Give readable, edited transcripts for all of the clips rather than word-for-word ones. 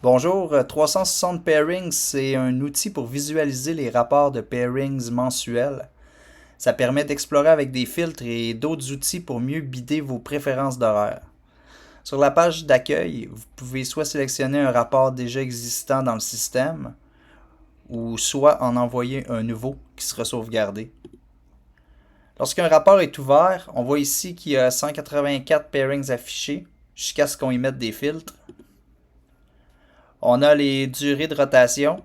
Bonjour, 360 Pairings, c'est un outil pour visualiser les rapports de pairings mensuels. Ça permet d'explorer avec des filtres et d'autres outils pour mieux bider vos préférences d'horaire. Sur la page d'accueil, vous pouvez soit sélectionner un rapport déjà existant dans le système, ou soit en envoyer un nouveau qui sera sauvegardé. Lorsqu'un rapport est ouvert, on voit ici qu'il y a 184 pairings affichés jusqu'à ce qu'on y mette des filtres. On a les durées de rotation.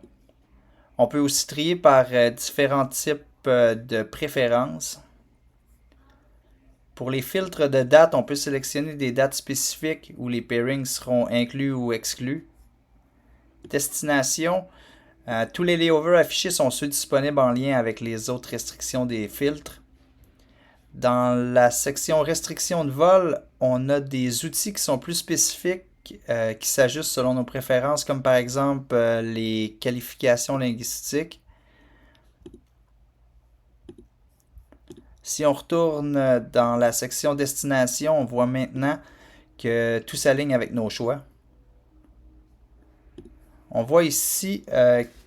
On peut aussi trier par différents types de préférences. Pour les filtres de date, on peut sélectionner des dates spécifiques où les pairings seront inclus ou exclus. Destination, tous les layovers affichés sont ceux disponibles en lien avec les autres restrictions des filtres. Dans la section restrictions de vol, on a des outils qui sont plus spécifiques, qui s'ajustent selon nos préférences, comme par exemple les qualifications linguistiques. Si on retourne dans la section destination, on voit maintenant que tout s'aligne avec nos choix. On voit ici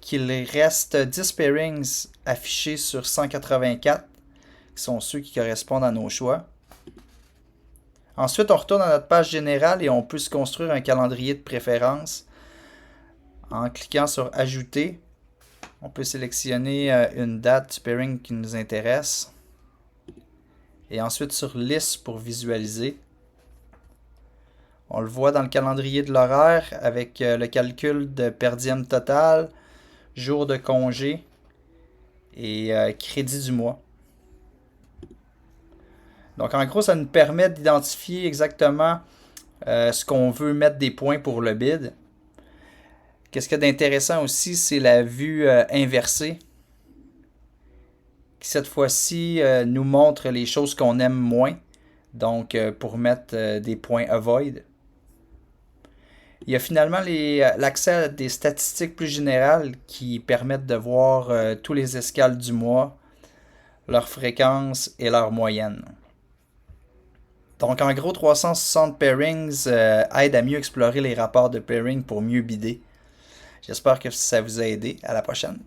qu'il reste 10 pairings affichés sur 184, qui sont ceux qui correspondent à nos choix. Ensuite, on retourne à notre page générale et on peut se construire un calendrier de préférence. En cliquant sur Ajouter, on peut sélectionner une date du pairing qui nous intéresse. Et ensuite sur Liste pour visualiser. On le voit dans le calendrier de l'horaire avec le calcul de per diem total, jour de congé et crédit du mois. Donc en gros, ça nous permet d'identifier exactement ce qu'on veut mettre des points pour le bid. Qu'est-ce qu'il y a d'intéressant aussi, c'est la vue inversée, qui cette fois-ci nous montre les choses qu'on aime moins, donc pour mettre des points avoid. Il y a finalement l'accès à des statistiques plus générales qui permettent de voir tous les escales du mois, leur fréquence et leur moyenne. Donc en gros, 360 pairings aide à mieux explorer les rapports de pairing pour mieux bider. J'espère que ça vous a aidé. À la prochaine.